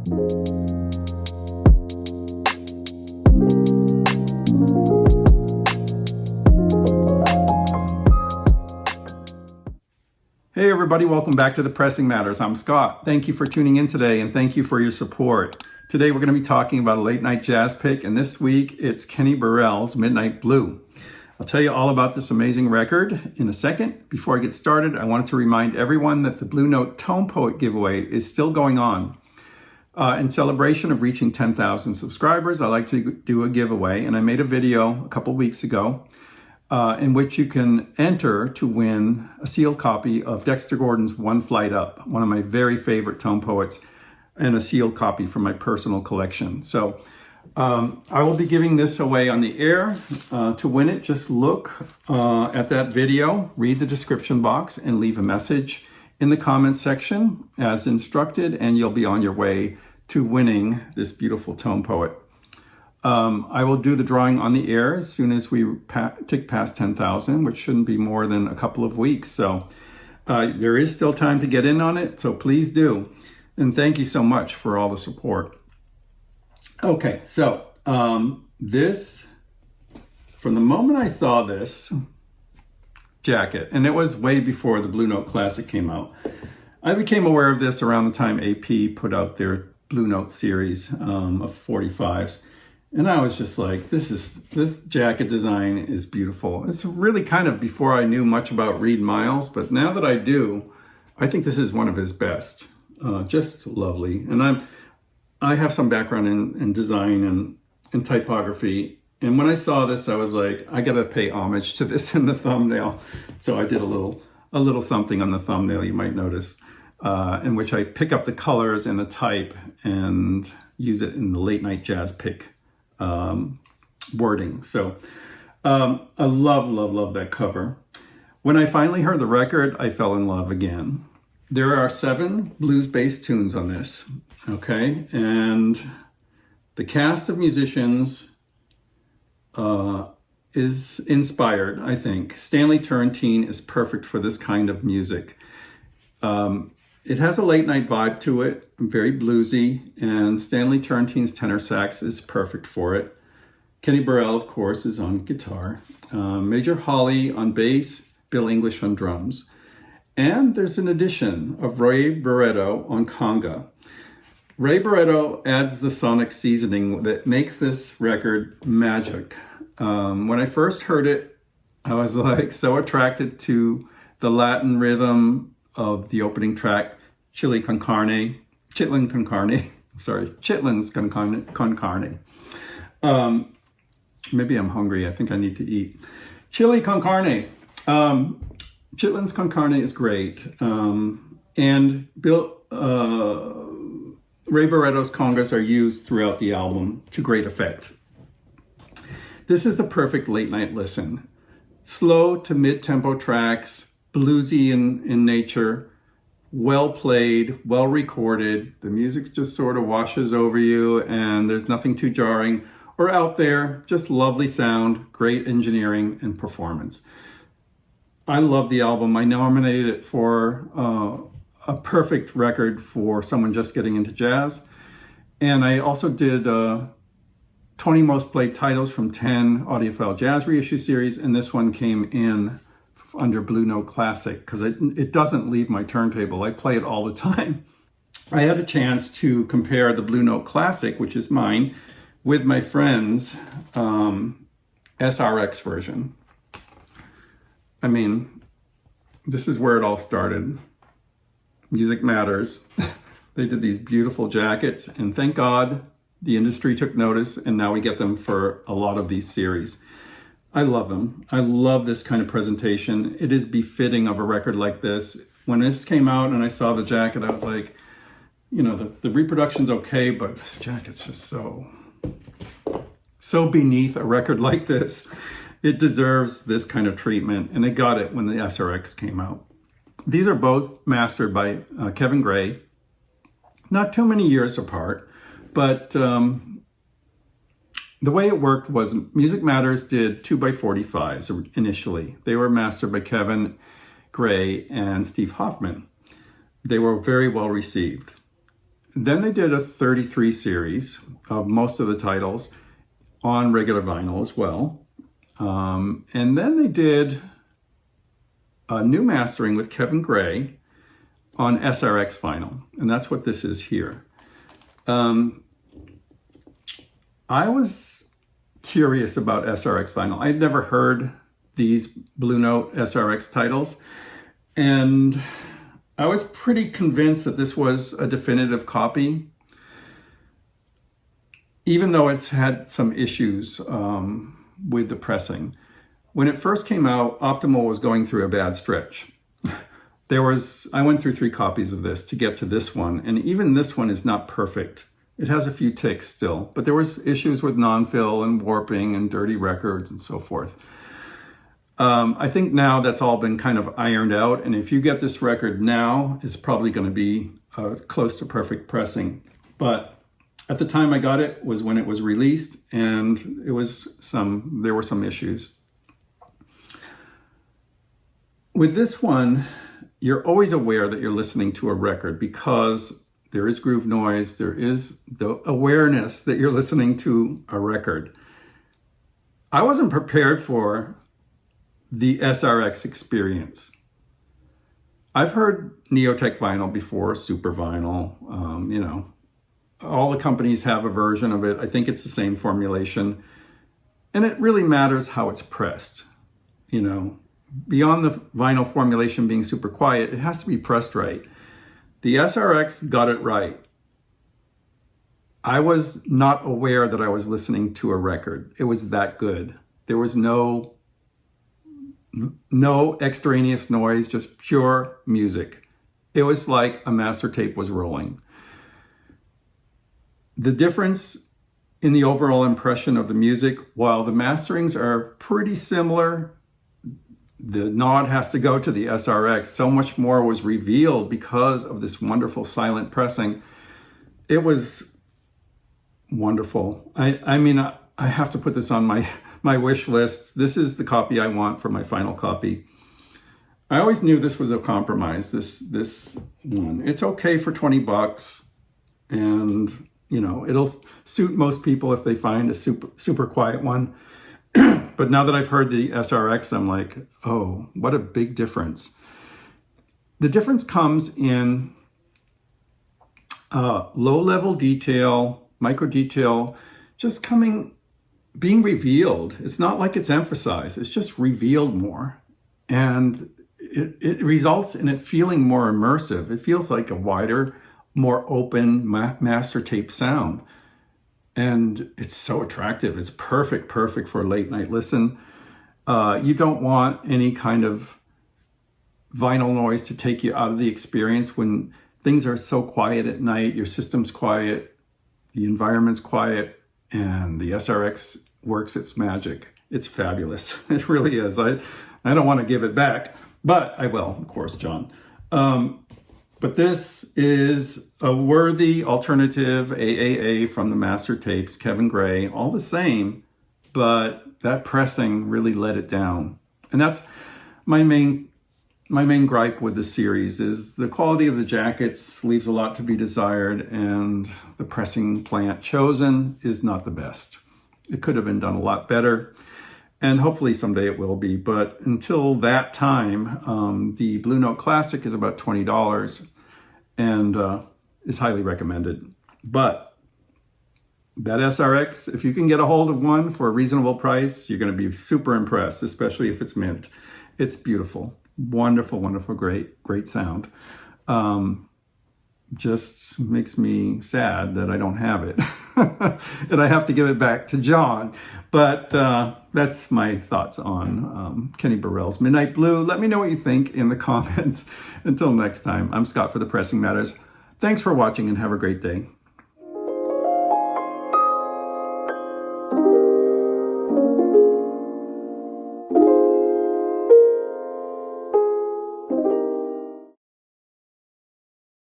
Hey everybody, welcome back to the Pressing Matters. I'm Scott. Thank you for tuning in today and thank you for your support. Today we're going to be talking about a late night jazz pick, and this week it's Kenny Burrell's Midnight Blue. I'll tell you all about this amazing record in a second. Before I get started, I wanted to remind everyone that the Blue Note Tone Poet giveaway is still going on. In celebration of reaching 10,000 subscribers, I like to do a giveaway, and I made a video a couple weeks ago in which you can enter to win a sealed copy of Dexter Gordon's One Flight Up, one of my very favorite tone poets, and a sealed copy from my personal collection. So I will be giving this away on the air. To win it, just look at that video, read the description box, and leave a message in the comments section as instructed, and you'll be on your way to winning this beautiful tone poet. I will do the drawing on the air as soon as we tick past 10,000, which shouldn't be more than a couple of weeks. So there is still time to get in on it, so please do. And thank you so much for all the support. Okay, so this, from the moment I saw this jacket, and it was way before the Blue Note Classic came out, I became aware of this around the time AP put out their Blue Note series of 45s. And I was just like, this jacket design is beautiful. It's really kind of before I knew much about Reed Miles, but now that I do, I think this is one of his best. Just lovely. And I have some background in design and typography. And when I saw this, I was like, I gotta pay homage to this in the thumbnail. So I did a little something on the thumbnail, you might notice, in which I pick up the colors and the type and use it in the late night jazz pick wording. So I love that cover. When I finally heard the record, I fell in love again. There are 7 blues-based tunes on this, okay? And the cast of musicians is inspired, I think. Stanley Turrentine is perfect for this kind of music. It has a late night vibe to it, very bluesy, and Stanley Turrentine's tenor sax is perfect for it. Kenny Burrell, of course, is on guitar. Major Holley on bass, Bill English on drums. And there's an addition of Ray Barretto on conga. Ray Barretto adds the sonic seasoning that makes this record magic. When I first heard it, I was like so attracted to the Latin rhythm of the opening track, Chitlins con carne. Maybe I'm hungry. I think I need to eat. Chili con carne. Chitlins con carne is great. And Ray Barretto's congas are used throughout the album to great effect. This is a perfect late night listen. Slow to mid-tempo tracks, bluesy in nature, well played, well recorded. The music just sort of washes over you and there's nothing too jarring or out there. Just lovely sound, great engineering and performance. I love the album. I nominated it for a perfect record for someone just getting into jazz. And I also did 20 most played titles from 10 audiophile jazz reissue series, and this one came in under Blue Note Classic because it doesn't leave my turntable. I play it all the time. I had a chance to compare the Blue Note Classic, which is mine, with my friend's SRX version. I mean, this is where it all started. Music Matters. They did these beautiful jackets, and thank God the industry took notice, and now we get them for a lot of these series. I love them. I love this kind of presentation. It is befitting of a record like this. When this came out and I saw the jacket, I was like, you know, the reproduction's okay, but this jacket's just so beneath a record like this. It deserves this kind of treatment, and it got it when the SRX came out. These are both mastered by Kevin Gray, not too many years apart, but the way it worked was Music Matters did 2x45s initially. They were mastered by Kevin Gray and Steve Hoffman. They were very well received. Then they did a 33 series of most of the titles on regular vinyl as well. And then they did a new mastering with Kevin Gray on SRX vinyl. And that's what this is here. I was curious about SRX vinyl. I'd never heard these Blue Note SRX titles. And I was pretty convinced that this was a definitive copy, even though it's had some issues with the pressing. When it first came out, Optimal was going through a bad stretch. I went through 3 copies of this to get to this one, and even this one is not perfect. It has a few ticks still, but there was issues with non-fill and warping and dirty records and so forth. I think now that's all been kind of ironed out, and if you get this record now, it's probably going to be close to perfect pressing. But at the time I got it was when it was released, and there were some issues. With this one, you're always aware that you're listening to a record because there is groove noise, there is the awareness that you're listening to a record. I wasn't prepared for the SRX experience. I've heard Neotech vinyl before, Super Vinyl, all the companies have a version of it. I think it's the same formulation. And it really matters how it's pressed. Beyond the vinyl formulation being super quiet, it has to be pressed right. The SRX got it right. I was not aware that I was listening to a record. It was that good. There was no extraneous noise, just pure music. It was like a master tape was rolling. The difference in the overall impression of the music, while the masterings are pretty similar, the nod has to go to the SRX. So much more was revealed because of this wonderful silent pressing. It was wonderful. I mean, I have to put this on my wish list. This is the copy I want for my final copy. I always knew this was a compromise, this one. It's okay for $20, and it'll suit most people if they find a super quiet one. But now that I've heard the SRX, I'm like, oh, what a big difference. The difference comes in low-level detail, micro detail, just being revealed. It's not like it's emphasized, it's just revealed more. And it results in it feeling more immersive. It feels like a wider, more open master tape sound. And it's so attractive. It's perfect for a late night listen. You don't want any kind of vinyl noise to take you out of the experience when things are so quiet at night, your system's quiet, the environment's quiet, and the SRX works its magic. It's fabulous. It really is. I don't want to give it back, but I will, of course, John. But this is a worthy alternative AAA from the master tapes, Kevin Gray, all the same, but that pressing really let it down. And that's my main gripe with the series is the quality of the jackets leaves a lot to be desired, and the pressing plant chosen is not the best. It could have been done a lot better, and hopefully someday it will be. But until that time, the Blue Note Classic is about $20 and is highly recommended. But that SRX, if you can get a hold of one for a reasonable price, you're going to be super impressed, especially if it's mint. It's beautiful. Wonderful, great sound. Just makes me sad that I don't have it. And I have to give it back to John. But that's my thoughts on Kenny Burrell's Midnight Blue. Let me know what you think in the comments. Until next time, I'm Scott for the Pressing Matters. Thanks for watching and have a great day.